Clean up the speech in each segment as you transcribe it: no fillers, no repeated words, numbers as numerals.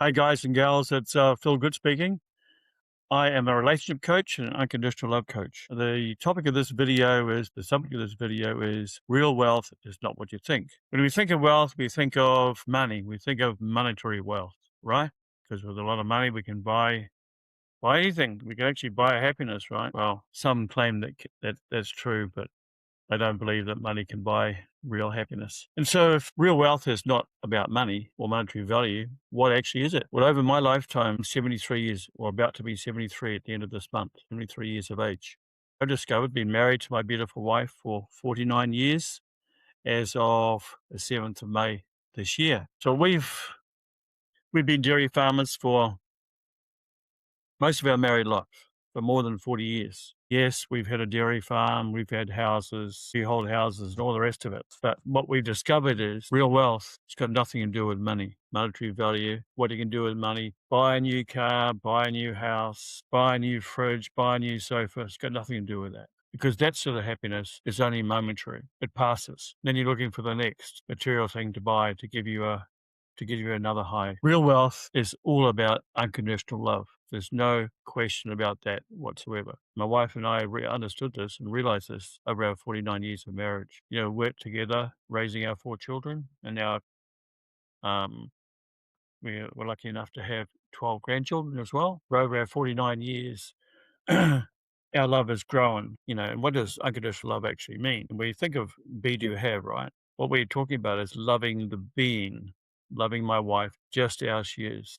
Hi, guys and gals. It's Phil Good speaking. I am a relationship coach and an unconditional love coach. The subject of this video is real wealth is not what you think. When we think of wealth, we think of money. We think of monetary wealth, right? Because with a lot of money, we can buy anything. We can actually buy happiness, right? Well, some claim that's true, but I don't believe that money can buy real happiness. And so if real wealth is not about money or monetary value, what actually is it? Well, over my lifetime, 73 years, or about to be 73 at the end of this month, 73 years of age, I've discovered being married to my beautiful wife for 49 years as of the 7th of May this year. So we've been dairy farmers for most of our married life, for more than 40 years. Yes, we've had a dairy farm, we've had houses, freehold houses, and all the rest of it. But what we've discovered is real wealth, it's got nothing to do with money, monetary value, what you can do with money. Buy a new car, buy a new house, buy a new fridge, buy a new sofa. It's got nothing to do with that. Because that sort of happiness is only momentary. It passes. Then you're looking for the next material thing to buy to give you another high. Real wealth is all about unconditional love. There's no question about that whatsoever. My wife and I understood this and realized this over our 49 years of marriage. Worked together, raising our 4 children, and now um, we're lucky enough to have 12 grandchildren as well. For over our 49 years, our love has grown, and what does unconditional love actually mean? When you think of be, do, have, right? What we're talking about is loving the being, loving my wife just how she is,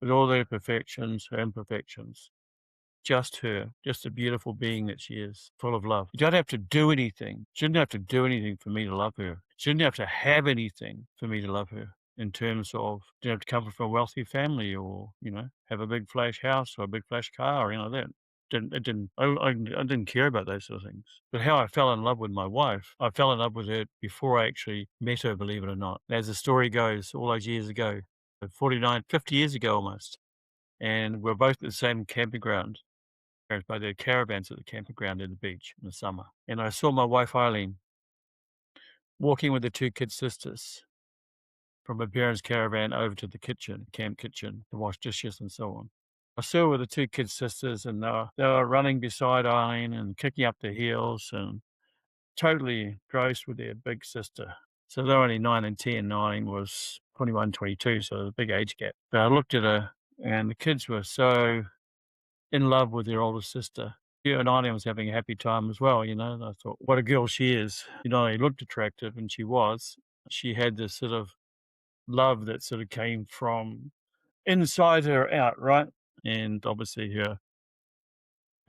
with all her perfections, her imperfections, just her, just the beautiful being that she is, full of love. You don't have to do anything. She didn't have to do anything for me to love her. She didn't have to have anything for me to love her. In terms of, didn't have to come from a wealthy family or, have a big flash house or a big flash car or that. I didn't care about those sort of things. But how I fell in love with my wife, I fell in love with her before I actually met her, believe it or not. As the story goes, all those years ago, 49, 50 years ago almost. And we're both at the same camping ground. By the caravans at the camping ground at the beach in the summer. And I saw my wife Eileen walking with the 2 kid sisters from my parents' caravan over to the kitchen, camp kitchen, to wash dishes and so on. I saw her with the 2 kid sisters, and they were running beside Eileen and kicking up their heels and totally engrossed with their big sister. So they're only 9 and 10. Eileen was 21, 22, so there's a big age gap. But I looked at her, and the kids were so in love with their older sister. Yeah, and Eileen was having a happy time as well, and I thought, what a girl she is. She not only looked attractive, and she had this sort of love that sort of came from inside her out, right? And obviously her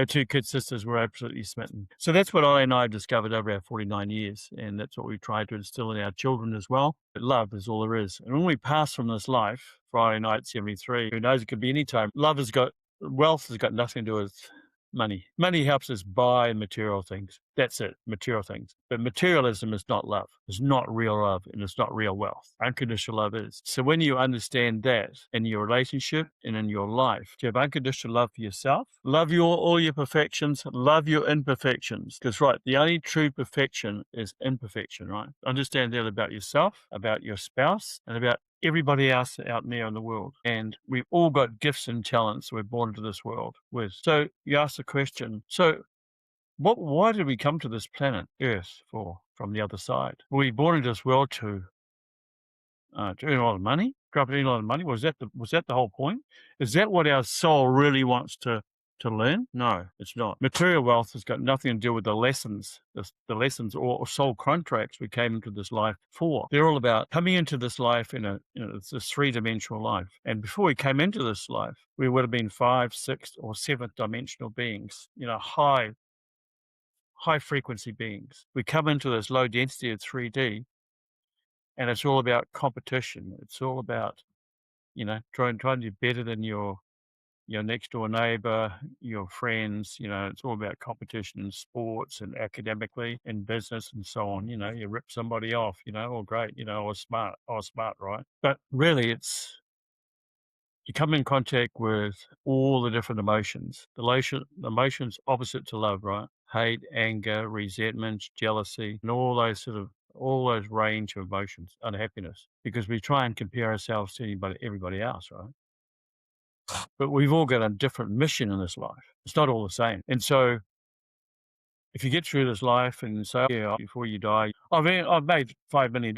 2 kid sisters were absolutely smitten. So that's what Eileen and I discovered over our 49 years, and that's what we tried to instill in our children as well. But love is all there is. And when we pass from this life, Friday night, 73, who knows, it could be any time. Wealth has got nothing to do with money. Money helps us buy material things. That's it, material things. But materialism is not love. It's not real love, and it's not real wealth. Unconditional love is. So when you understand that in your relationship and in your life, you have unconditional love for yourself. Love all your perfections. Love your imperfections. Because, right, the only true perfection is imperfection, right? Understand that about yourself, about your spouse, and about everybody else out there in the world. And we've all got gifts and talents we're born into this world with. So you ask the question, why did we come to this planet Earth from the other side? Were we born into this world to earn a lot of money? Grow up earning a lot of money? Was that the whole point? Is that what our soul really wants to learn? No, it's not. Material wealth has got nothing to do with the lessons, the lessons or soul contracts we came into this life for. They're all about coming into this life it's a 3-dimensional life. And before we came into this life, we would have been 5, 6, or 7th dimensional beings, high frequency beings. We come into this low density of 3D, and it's all about competition. It's all about, trying to do better than your next door neighbor, your friends. It's all about competition in sports and academically, in business and so on. You rip somebody off, oh great, I was smart, right? But really you come in contact with all the different emotions. The emotions opposite to love, right? Hate, anger, resentment, jealousy, and all those sort of all those range of emotions, unhappiness, because we try and compare ourselves to everybody else, right? But we've all got a different mission in this life. It's not all the same. And so if you get through this life and say, yeah, before you die, I've made $5 million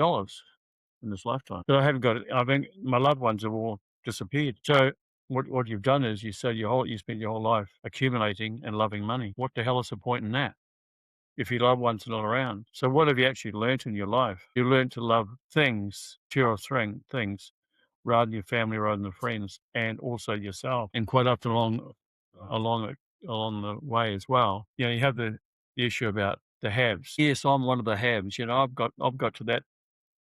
in this lifetime, but I haven't got it. I think my loved ones have all disappeared. So what you've done is you spent your whole life accumulating and loving money. What the hell is the point in that if your loved ones are not around? So what have you actually learnt in your life? You learned to love things, things, rather than your family, rather than friends, and also yourself. And quite often along the way as well, you have the issue about the haves. Yes, I'm one of the haves. I've got to that.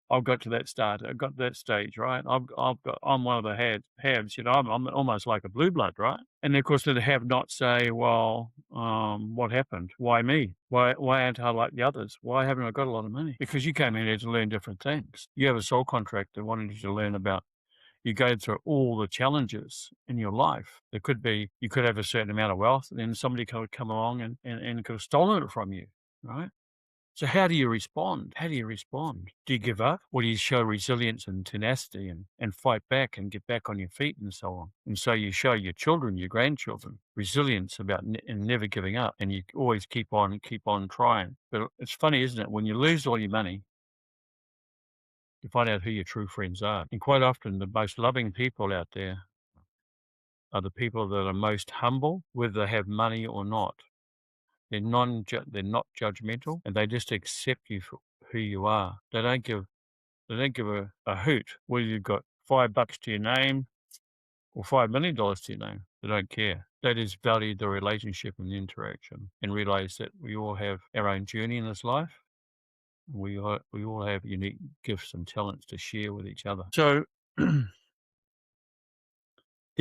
I've got to that start. I've got to that stage, right? I'm one of the haves. I'm almost like a blue blood, right? And of course, the have not say, well, what happened? Why me? Why aren't I like the others? Why haven't I got a lot of money? Because you came in here to learn different things. You have a soul contractor wanting you to learn about. You go through all the challenges in your life. There could be, you could have a certain amount of wealth, and then somebody could come along and could have stolen it from you, right? So how do you respond? How do you respond? Do you give up? Or do you show resilience and tenacity and fight back and get back on your feet and so on? And so you show your children, your grandchildren, resilience about and never giving up. And you always keep on trying. But it's funny, isn't it? When you lose all your money, you find out who your true friends are. And quite often the most loving people out there are the people that are most humble, whether they have money or not. They're not judgmental, and they just accept you for who you are. They don't give a hoot whether you've got $5 to your name or $5 million to your name. They don't care. They just value the relationship and the interaction, and realize that we all have our own journey in this life. We all have unique gifts and talents to share with each other. So the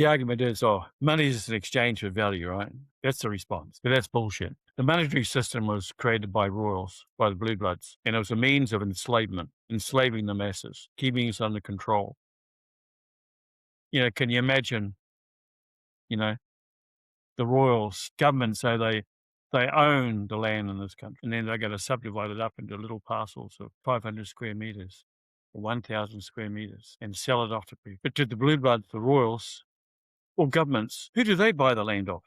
argument is, money is an exchange for value, right? That's the response. But that's bullshit. The monetary system was created by royals, by the blue bloods, and it was a means of enslavement, enslaving the masses, keeping us under control. Can you imagine, the royals, government say they own the land in this country, and then they're going to subdivide it up into little parcels of 500 square meters, or 1,000 square meters, and sell it off to people. But to the blue bloods, the royals, or governments, who do they buy the land off?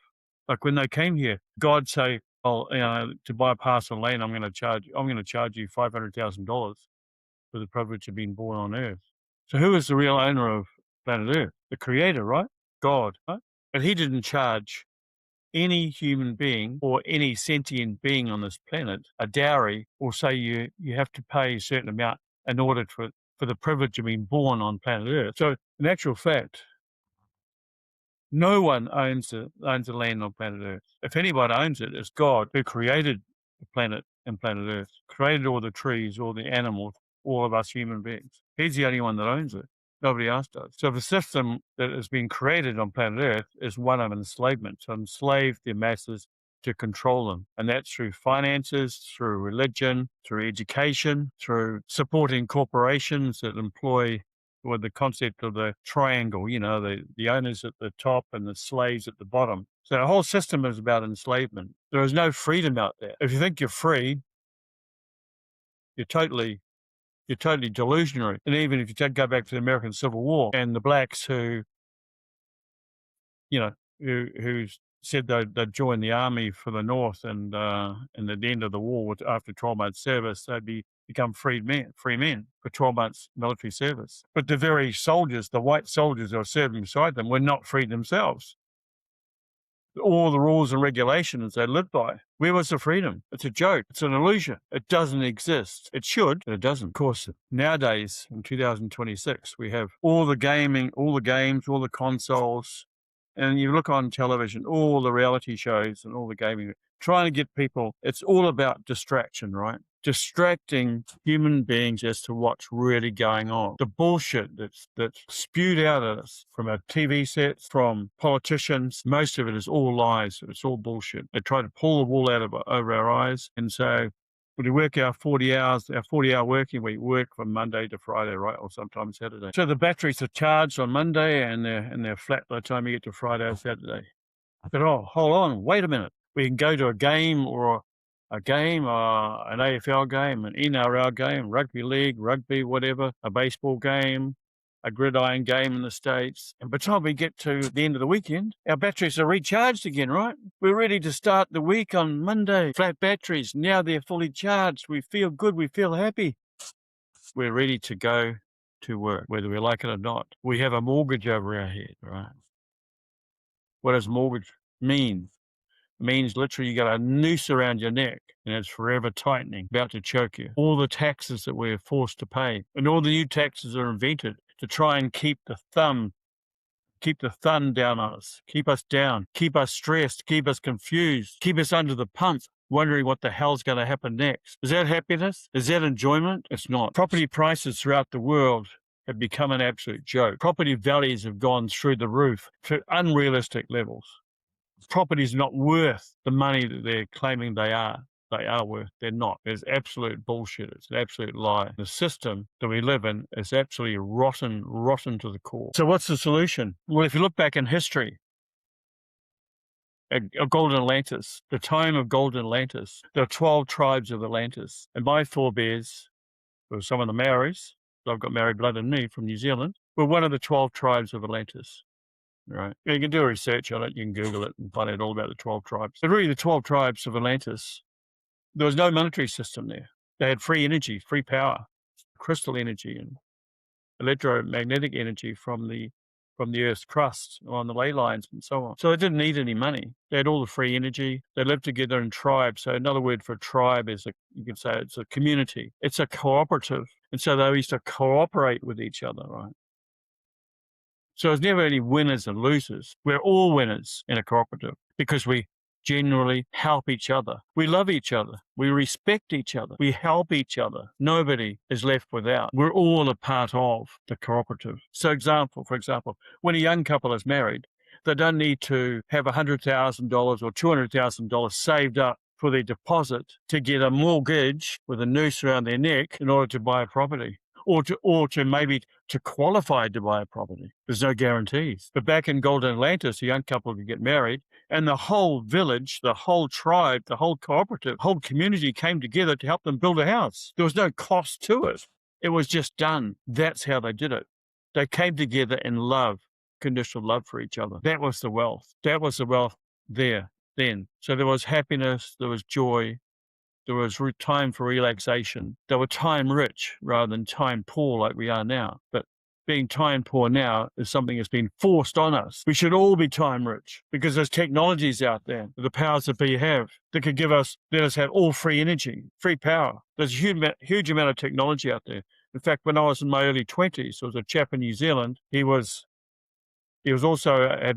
Like when they came here, God say, to buy a parcel of land, I'm going to charge you $500,000 for the privilege of being born on Earth. So who is the real owner of planet Earth? The Creator, right? God, right? But He didn't charge any human being or any sentient being on this planet a dowry, or say you have to pay a certain amount in order for the privilege of being born on planet Earth. So in actual fact, no one owns the land on planet Earth. If anyone owns it, it's God, who created the planet and planet Earth, created all the trees, all the animals, all of us human beings. He's the only one that owns it. Nobody else does. So the system that has been created on planet Earth is one of enslavement, to enslave the masses, to control them. And that's through finances, through religion, through education, through supporting corporations that employ, with the concept of the triangle, the owners at the top and the slaves at the bottom. So the whole system is about enslavement. There is no freedom out there. If you think you're free, you're totally delusional. And even if you go back to the American Civil War and the blacks who said they'd join the army for the North, and at the end of the war, after 12 months service, they'd become free men for 12 months military service. But the very soldiers, the white soldiers who were serving beside them, were not free themselves. All the rules and regulations they lived by. Where was the freedom? It's a joke. It's an illusion. It doesn't exist. It should, but it doesn't. Of course, nowadays, in 2026, we have all the gaming, all the games, all the consoles, and you look on television, all the reality shows and all the gaming, trying to get people, it's all about distraction, right? Distracting human beings as to what's really going on. The bullshit that's spewed out at us from our TV sets, from politicians, most of it is all lies. It's all bullshit. They try to pull the wool over our eyes. And so when we work our 40 hours, our 40-hour working week, work from Monday to Friday, right? Or sometimes Saturday. So the batteries are charged on Monday and they're flat by the time you get to Friday or Saturday. But hold on, wait a minute. We can go to a game or a game, an AFL game, an NRL game, rugby league, rugby, whatever, a baseball game, a gridiron game in the States. And by the time we get to the end of the weekend, our batteries are recharged again, right? We're ready to start the week on Monday. Flat batteries, now they're fully charged. We feel good, we feel happy. We're ready to go to work, whether we like it or not. We have a mortgage over our head, right? What does mortgage mean? Means literally you got a noose around your neck and it's forever tightening, about to choke you. All the taxes that we're forced to pay, and all the new taxes are invented to try and keep the thumb down on us, keep us down, keep us stressed, keep us confused, keep us under the pump, wondering what the hell's going to happen next. Is that happiness? Is that enjoyment? It's not. Property prices throughout the world have become an absolute joke. Property values have gone through the roof to unrealistic levels. Property is not worth the money that they're claiming they are. They are worth. They're not. It's absolute bullshit. It's an absolute lie. The system that we live in is absolutely rotten to the core. So what's the solution? Well, if you look back in history, Golden Atlantis, the time of Golden Atlantis, there are 12 tribes of Atlantis. And my forebears were some of the Maoris. I've got Maori blood in me from New Zealand. Were one of the 12 tribes of Atlantis. Right. You can do a research on it. You can Google it and find out all about the 12 tribes. But really, the 12 tribes of Atlantis, there was no monetary system there. They had free energy, free power, crystal energy and electromagnetic energy from the Earth's crust on the ley lines and so on. So they didn't need any money. They had all the free energy. They lived together in tribes. So another word for tribe is you can say it's a community. It's a cooperative. And so they used to cooperate with each other, right? So there's never any winners and losers. We're all winners in a cooperative because we generally help each other. We love each other. We respect each other. We help each other. Nobody is left without. We're all a part of the cooperative. So for example, when a young couple is married, they don't need to have $100,000 or $200,000 saved up for their deposit to get a mortgage with a noose around their neck in order to buy a property. Or to maybe to qualify to buy a property. There's no guarantees. But back in Golden Atlantis, a young couple could get married, and the whole village, the whole tribe, the whole cooperative, whole community came together to help them build a house. There was no cost to it. It was just done. That's how they did it. They came together in love, conditional love for each other. That was the wealth. That was the wealth there, then. So there was happiness, there was joy, there was time for relaxation. They were time rich rather than time poor like we are now. But being time poor now is something that's been forced on us. We should all be time rich because there's technologies out there, the powers that be have, that could let us have all free energy, free power. There's a huge amount of technology out there. In fact, when I was in my early 20s, there was a chap in New Zealand. He had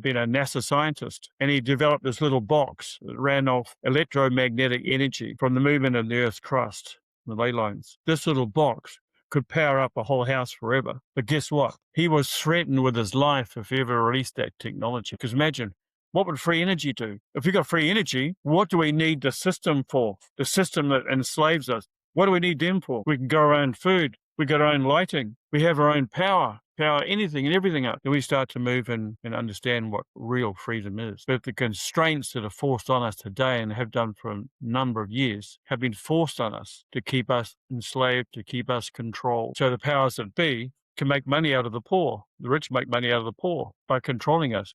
been a NASA scientist, and he developed this little box that ran off electromagnetic energy from the movement of the Earth's crust, the ley lines. This little box could power up a whole house forever. But guess what? He was threatened with his life if he ever released that technology. Because imagine, what would free energy do? If we got free energy, what do we need the system for? The system that enslaves us. What do we need them for? We can grow our own food. We got our own lighting. We have our own power anything and everything up. Then we start to move and understand what real freedom is. But the constraints that are forced on us today and have done for a number of years have been forced on us to keep us enslaved, to keep us controlled. So the powers that be can make money out of the poor. The rich make money out of the poor by controlling us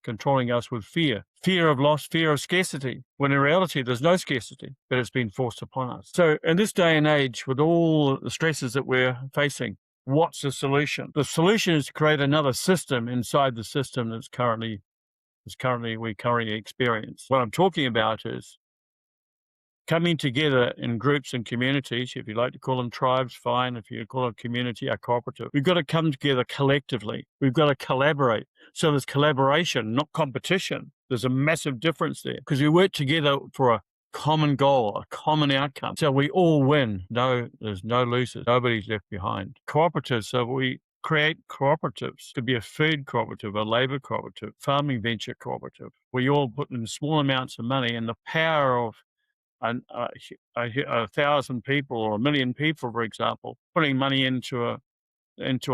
with fear of loss, fear of scarcity, when in reality there's no scarcity, but it's been forced upon us. So in this day and age, with all the stresses that we're facing, what's the solution? The solution is to create another system inside the system we currently experience. What I'm talking about is coming together in groups and communities. If you like to call them tribes, fine. If you call it community, a cooperative. We've got to come together collectively. We've got to collaborate. So there's collaboration, not competition. There's a massive difference there because we work together for a common goal, a common outcome. So we all win. No, there's no losers. Nobody's left behind. Cooperatives, so we create cooperatives. Could be a food cooperative, a labor cooperative, farming venture cooperative. We all put in small amounts of money, and the power of 1,000 people or 1 million people, for example, putting money into a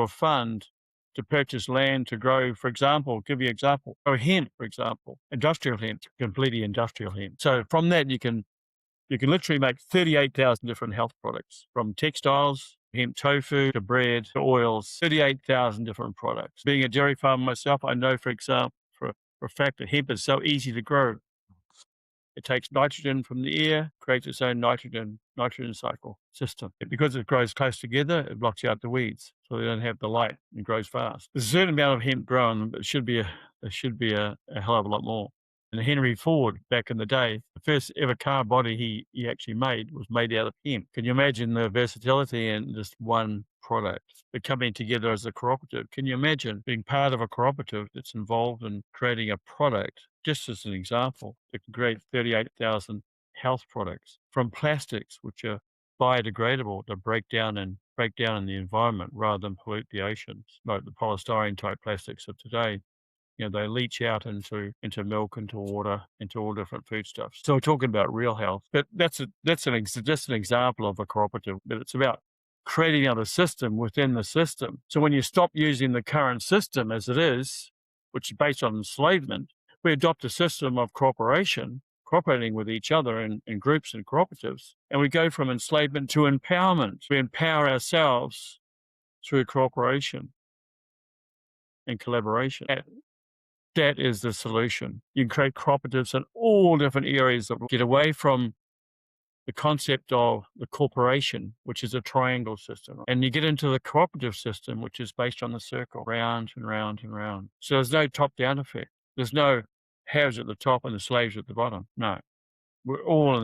fund to purchase land to grow, for example, give you an example, grow hemp, for example, industrial hemp, completely industrial hemp. So from that, you can You can literally make 38,000 different health products, from textiles, hemp tofu, to bread, to oils, 38,000 different products. Being a dairy farmer myself, I know, for example, for a fact that hemp is so easy to grow. It takes nitrogen from the air, creates its own nitrogen cycle system. Because it grows close together, it blocks out the weeds, so they don't have the light and grows fast. There's a certain amount of hemp grown, but there should be a hell of a lot more. And Henry Ford, back in the day, the first ever car body he actually made was made out of hemp. Can you imagine the versatility in just one product? But coming together as a cooperative, can you imagine being part of a cooperative that's involved in creating a product, just as an example, that can create 38,000 health products from plastics, which are biodegradable, to break down in the environment rather than pollute the oceans, like the polystyrene type plastics of today. They leach out into milk, into water, into all different foodstuffs. So we're talking about real health. But that's just an example of a cooperative. But it's about creating out a system within the system. So when you stop using the current system as it is, which is based on enslavement, we adopt a system of cooperation, cooperating with each other in groups and cooperatives. And we go from enslavement to empowerment. We empower ourselves through cooperation and collaboration. That is the solution. You can create cooperatives in all different areas that get away from the concept of the corporation, which is a triangle system. And you get into the cooperative system, which is based on the circle, round and round and round. So there's no top-down effect. There's no haves at the top and the slaves at the bottom. No. We're all in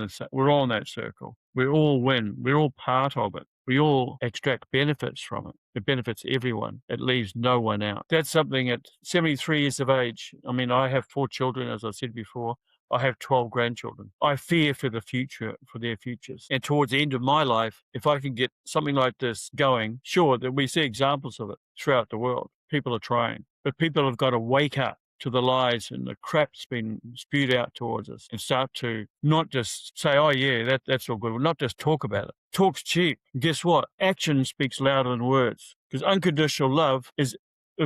that circle. We all win. We're all part of it. We all extract benefits from it. It benefits everyone. It leaves no one out. That's something at 73 years of age. I mean, I have 4 children, as I said before. I have 12 grandchildren. I fear for the future, for their futures. And towards the end of my life, if I can get something like this going, sure, that we see examples of it throughout the world. People are trying, but people have got to wake up to the lies and the crap that's been spewed out towards us, and start to not just say, oh yeah, that's all good. We'll not just talk about it. Talk's cheap. And guess what? Action speaks louder than words, because unconditional love is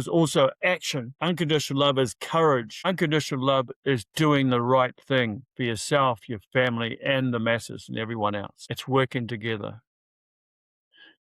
also action. Unconditional love is courage. Unconditional love is doing the right thing for yourself, your family, and the masses and everyone else. It's working together.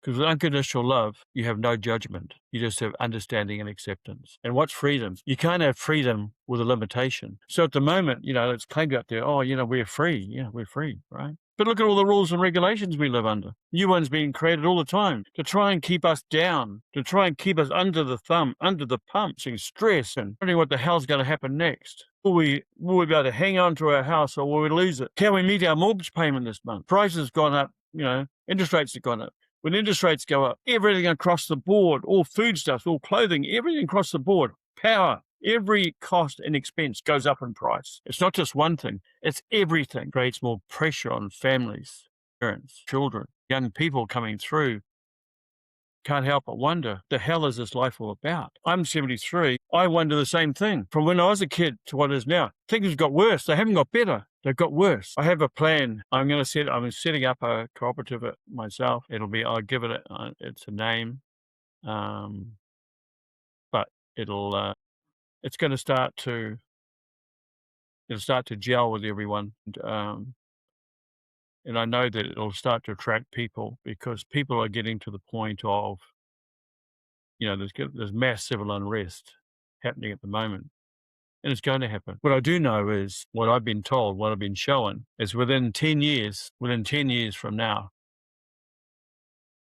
Because with unconditional love, you have no judgment. You just have understanding and acceptance. And what's freedom? You can't have freedom with a limitation. So at the moment, it's claimed out there, oh, we're free. Yeah, we're free, right? But look at all the rules and regulations we live under. New ones being created all the time to try and keep us down, to try and keep us under the thumb, under the pumps, and stress, and wondering what the hell's going to happen next. Will we be able to hang on to our house, or will we lose it? Can we meet our mortgage payment this month? Prices have gone up, interest rates have gone up. When interest rates go up, everything across the board, all foodstuffs, all clothing, everything across the board, power, every cost and expense goes up in price. It's not just one thing, it's everything. It creates more pressure on families, parents, children, young people coming through. Can't help but wonder, the hell is this life all about? I'm 73. I wonder the same thing. From when I was a kid to what it is now, things have got worse. They haven't got better. They've got worse. I have a plan. I'm setting up a cooperative myself. I'll give it it's a name. But it's going to start to gel with everyone. And I know that it'll start to attract people, because people are getting to the point of, there's mass civil unrest happening at the moment. And it's going to happen. What I do know is, what I've been told, what I've been shown, is within 10 years from now,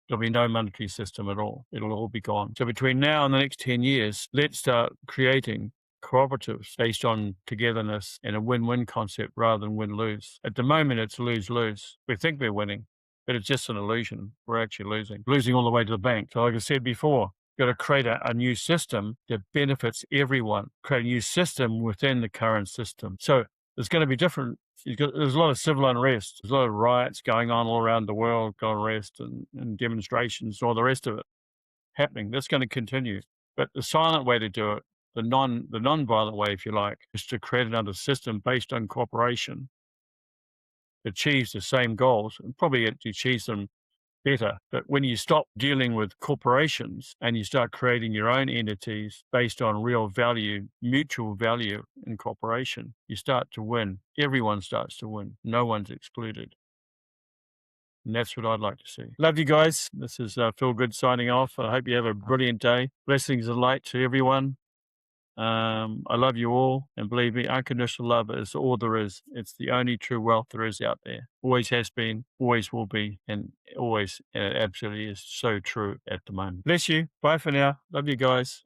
there'll be no monetary system at all. It'll all be gone. So between now and the next 10 years, let's start creating cooperatives based on togetherness and a win-win concept rather than win-lose. At the moment, it's lose-lose. We think we're winning, but it's just an illusion. We're actually losing all the way to the bank. So like I said before, you've got to create a new system that benefits everyone, create a new system within the current system. So there's going to be different. There's a lot of civil unrest. There's a lot of riots going on all around the world, unrest and demonstrations, all the rest of it happening. That's going to continue. But the silent way to do it, the non-violent way, if you like, is to create another system based on cooperation that achieves the same goals, and probably it achieves them better. But when you stop dealing with corporations and you start creating your own entities based on real value, mutual value in cooperation, you start to win. Everyone starts to win. No one's excluded. And that's what I'd like to see. Love you guys. This is Phil Good signing off. I hope you have a brilliant day. Blessings and light to everyone. I love you all, and believe me, unconditional love is all there is. It's the only true wealth there is out there. Always has been, always will be, and always, and it absolutely is so true at the moment. Bless you. Bye for now. Love you guys.